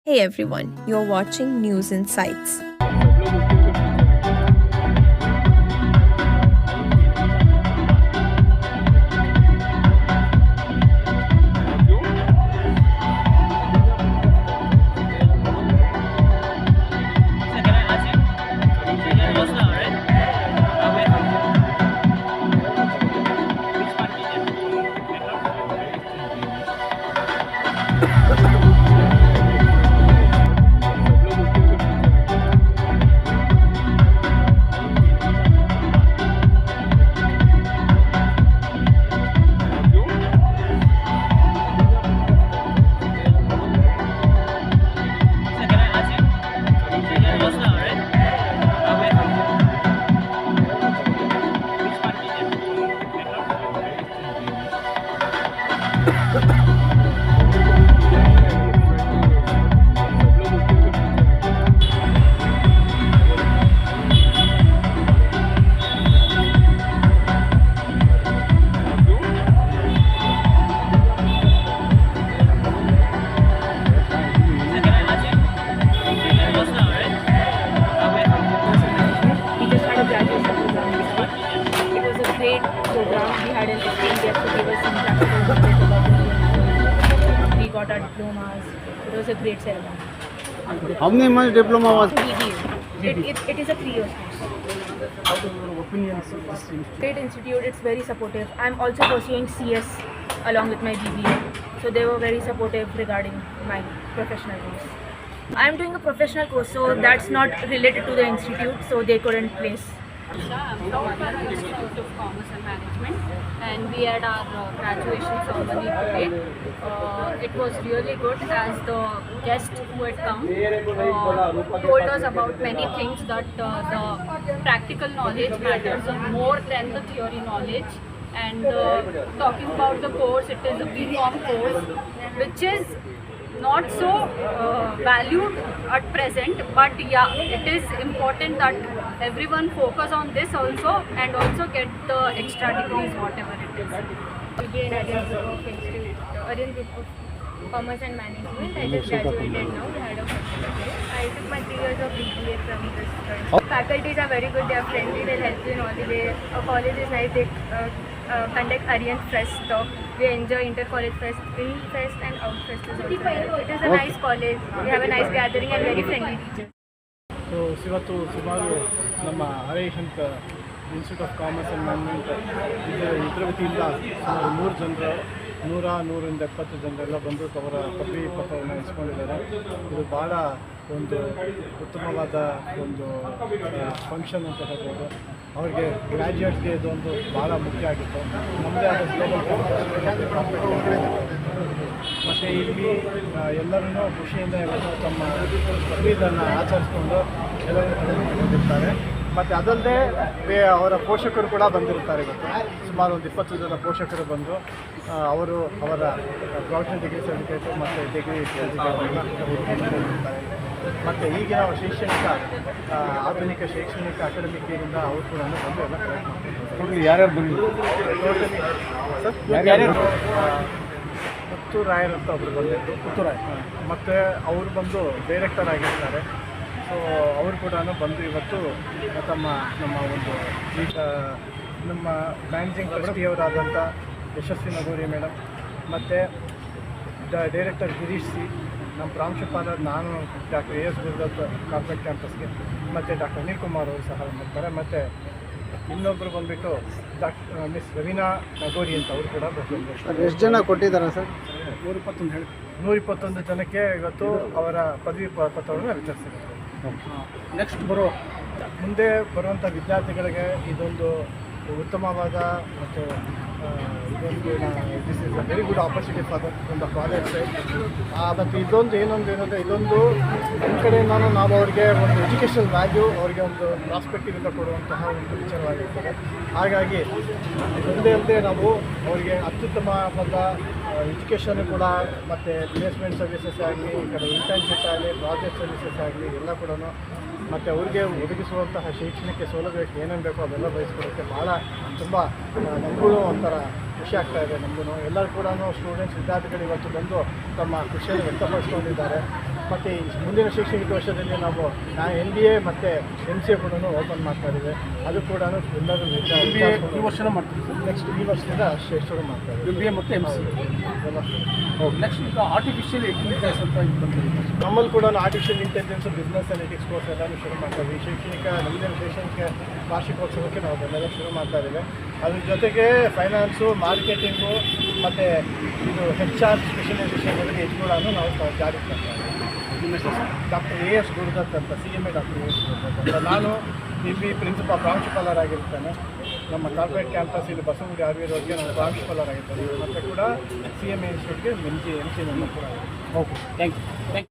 Hey everyone, you're watching News Insights. Great program we had in 15 years to give us some practical knowledge about the university. We got our diplomas. It was a great ceremony. How many months diploma was? BBA. It is a 3 years course. How are your opinions of this institute? Great institute. It's very supportive. I'm also pursuing CS along with my BBA. So they were very supportive regarding my professional course. I'm doing a professional course, so that's not related to the institute, so they couldn't place. I'm from Anand Institute of Commerce and Management, and we had our graduation ceremony today. It was really good as the guest who had come told us about many things, that the practical knowledge matters more than the theory knowledge. And talking about the course, it is a BCom course, which is not so valued at present, but yeah, it is important that everyone focus on this also and also get the extra degrees, whatever it is. Again, Aryan Group of Commerce and Management. I just graduated now. We had a festival. I took my 3 years of BBA from this joint. Faculties are very good. They are friendly. They'll help you in all the way. Our college is nice. They conduct Aryan Fest. We enjoy inter-college fest, in-fest and out-fest is also there. It is a nice college. We have a nice gathering and very friendly teachers. So ಇವತ್ತು ಸುಮಾರು ನಮ್ಮ ಹರೇಶಂತ institute of commerce and management ಇದ್ರ ವತಿಯಿಂದ ಸುಮಾರು 170 ಜನರೆಲ್ಲ ಬಂದು ಅವರ ಪದವಿ ಪತ್ರವನ್ನು ಇಸ್ಕೊಂಡಿದ್ದಾರೆ. ಇದು ಭಾಳ ಒಂದು ಉತ್ತಮವಾದ ಒಂದು ಫಂಕ್ಷನ್ ಅಂತ ಹೇಳ್ಬೋದು. ಅವ್ರಿಗೆ ಗ್ರ್ಯಾಜುಯೇಟ್ಸ್ಗೆ ಇದೊಂದು ಭಾಳ ಮುಖ್ಯ ಆಗಿತ್ತು. ನಮ್ಮದೇ ಆದ ಗ್ಲೋಬಲ್ ಮತ್ತು ಇಲ್ಲಿ ಎಲ್ಲರೂ ಖುಷಿಯಿಂದ ಎಲ್ಲರೂ ತಮ್ಮ ಪದವಿಯನ್ನು ಆಚರಿಸ್ಕೊಂಡು ಎಲ್ಲರೂ ಬಂದಿರ್ತಾರೆ. ಮತ್ತು ಅದಲ್ಲದೆ ಅವರ ಪೋಷಕರು ಕೂಡ ಬಂದಿರ್ತಾರೆ. ಇವತ್ತು ಸುಮಾರು ಒಂದು 20 ಜನ ಪೋಷಕರು ಬಂದು ಅವರು ಅವರ ಪ್ರೊಫೆಷನಲ್ ಡಿಗ್ರಿ ಸರ್ಟಿಫಿಕೇಟು ಮತ್ತು ಡಿಗ್ರಿ ಸರ್ಟಿಫಿಕೇಟಿರ್ತಾರೆ. ಮತ್ತು ಈಗಿನ ಶೈಕ್ಷಣಿಕ ಆಧುನಿಕ ಶೈಕ್ಷಣಿಕ ಅಕಾಡೆಮಿಕ್ಕಿಂದ ಅವರು ಕೂಡ ಬಂದು ಎಲ್ಲ ಕಲೆಕ್ಟ್ ಮಾಡ್ತಾರೆ. ಯಾರ್ಯಾರು ಬಂದಿದ್ರು ಸರ್? ಪುತ್ತೂರಾಯರ್ ಅಂತ ಒಬ್ಬರು ಬಂದಿದ್ದು, ಪುತ್ತೂರಾಯ್. ಮತ್ತು ಅವರು ಬಂದು ಡೈರೆಕ್ಟರ್ ಆಗಿರ್ತಾರೆ. ಸೊ ಅವರು ಕೂಡ ಬಂದು ಇವತ್ತು ನಮ್ಮ ಒಂದು ಈಗ ನಮ್ಮ ಮ್ಯಾನೇಜಿಂಗ್ ಟ್ರಸ್ಟಿಯವರಾದಂಥ ಯಶಸ್ವಿ ನಗೂರಿ ಮೇಡಮ್ ಮತ್ತು ಡೈರೆಕ್ಟರ್ ಗಿರೀಶ್ ಸಿ, ನಮ್ಮ ಪ್ರಾಂಶುಪಾಲ ನಾನು doctor A S Gurudatt corporate ಕ್ಯಾಂಪಸ್ಗೆ, ಮತ್ತು ಡಾಕ್ಟರ್ ಅನಿಲ್ ಕುಮಾರ್ ಅವರು ಸಹ ಬಂದಿರ್ತಾರೆ. ಮತ್ತು ಇನ್ನೊಬ್ಬರು ಬಂದುಬಿಟ್ಟು ಮಿಸ್ ರವೀನಾ ನಗೋರಿ ಅಂತ ಅವರು ಕೂಡ ಬಂದಿರ್ತಾರೆ. ಎಷ್ಟು ಜನ ಕೊಟ್ಟಿದ್ದಾರೆ ಸರ್? 121 ಜನಕ್ಕೆ ಇವತ್ತು ಅವರ ಪದವಿ ಪತ್ರವನ್ನು ವಿತರಿಸಿದ್ದಾರೆ. ನೆಕ್ಸ್ಟ್ ಮುಂದೆ ಬರುವಂಥ ವಿದ್ಯಾರ್ಥಿಗಳಿಗೆ ಇದೊಂದು ಉತ್ತಮವಾದ ಮತ್ತು ಇದೊಂದು this is a very good opportunity for ಒಂದು ಪ್ರಾಜೆಕ್ಟ್. ಮತ್ತು ಇದೊಂದು ಏನಂದರೆ ಇದೊಂದು ನಮ್ಮ ಕಡೆಯಿಂದಾನು ನಾವು ಅವರಿಗೆ ಒಂದು ಎಜುಕೇಷನ್ ವ್ಯಾಲ್ಯೂ, ಅವರಿಗೆ ಒಂದು ಪ್ರಾಸ್ಪೆಕ್ಟಿವಿಂದ ಕೊಡುವಂತಹ ಒಂದು ವಿಚಾರವಾಗಿರ್ತದೆ. ಹಾಗಾಗಿ ಇದೊಂದೇ ಅಲ್ಲದೆ ನಾವು ಅವರಿಗೆ ಅತ್ಯುತ್ತಮವಾದ ಎಜುಕೇಷನ್ ಕೂಡ ಮತ್ತು ಪ್ಲೇಸ್ಮೆಂಟ್ ಸರ್ವಿಸಸ್ ಆಗಲಿ, ಈ ಕಡೆ ಇಂಟರ್ನ್ಶಿಪ್ ಆಗಲಿ, ಪ್ರಾಜೆಕ್ಟ್ ಸರ್ವಿಸಸ್ ಆಗಲಿ ಎಲ್ಲ ಕೂಡ ಮತ್ತು ಅವ್ರಿಗೆ ಒದಗಿಸುವಂತಹ ಶೈಕ್ಷಣಿಕ ಸೌಲಭ್ಯಕ್ಕೆ ಏನೇನು ಬೇಕೋ ಅದೆಲ್ಲ ಬಯಸ್ಕೊಡೋಕ್ಕೆ ಭಾಳ ತುಂಬ ನಮಗೂ ಒಂಥರ ಖುಷಿ ಆಗ್ತಾ ಇದೆ. ನಮಗೂ ಎಲ್ಲರೂ ಕೂಡ ಸ್ಟೂಡೆಂಟ್ಸ್ ವಿದ್ಯಾರ್ಥಿಗಳು ಇವತ್ತು ಬಂದು ತಮ್ಮ ಖುಷಿಯನ್ನು ವ್ಯಕ್ತಪಡಿಸ್ಕೊಂಡಿದ್ದಾರೆ. ಮತ್ತು ಮುಂದಿನ ಶೈಕ್ಷಣಿಕ ವರ್ಷದಲ್ಲಿ ನಾವು MBA ಮತ್ತು MCA ಕೂಡ ಓಪನ್ ಮಾಡ್ತಾ ಇದ್ದೀವಿ. ಅದು ಕೂಡ ಎಲ್ಲರೂ ಈ ವರ್ಷನ ಮಾಡ್ತೀವಿ ಸರ್. ನೆಕ್ಸ್ಟ್ ಈ ವರ್ಷದಿಂದ ಶುರು ಮಾಡ್ತಾ ಇದ್ದೀವಿ. MBA ಮತ್ತು MCA. ನೆಕ್ಸ್ಟ್ ಈಗ ಆರ್ಟಿಫಿಷಿಯಲ್ ಇಂಟೆಲಿಜೆನ್ಸ್ ಅಂತ ಇದು ಬಂದಿದೆ. ನಮ್ಮಲ್ಲಿ ಕೂಡ artificial intelligence, business analytics course ಎಲ್ಲನೂ ಶುರು ಮಾಡ್ತಾ ಇದ್ದೀವಿ. ನಮ್ಮದೇ ಶೈಕ್ಷಣಿಕ ವಾರ್ಷಿಕೋತ್ಸವಕ್ಕೆ ನಾವು ಅದನ್ನೆಲ್ಲ ಶುರು ಮಾಡ್ತಾ ಇದ್ದೀವಿ. ಅದ್ರ ಜೊತೆಗೆ ಫೈನಾನ್ಸು, ಮಾರ್ಕೆಟಿಂಗು ಮತ್ತು ಇದು HR ಸ್ಪೆಷಲೈಸೇಷನ್ಗಳಿಗೆ ಇದು ಕೂಡ ನಾವು ಜಾರಿಗೆ ತರ್ತಾ ಇದ್ದೀವಿ. ಡಾಕ್ಟರ್ AS ಗುರುದತ್ ಅಂತ, CMA ಡಾಕ್ಟರ್ AS ಗುರುದತ್ ಅಂತ. ನಾನು ಇಲ್ಲಿ ಪ್ರಾಂಶುಪಾಲರಾಗಿರ್ತೇನೆ. ನಮ್ಮ ಕಾರ್ಪೊರೇಟ್ ಕ್ಯಾಂಪಸ್ ಇಲ್ಲಿ ಬಸವಗುಡಿ ಆರ್ವಿರೋರಿಗೆ ನಾನು ಪ್ರಾಂಶುಪಾಲರಾಗಿರ್ತೇನೆ. ಮತ್ತು ಕೂಡ CMA ಇನ್ಸ್ಟಿಟ್ಯೂಟ್ಗೆ MC ಕೂಡ. Okay, thank you.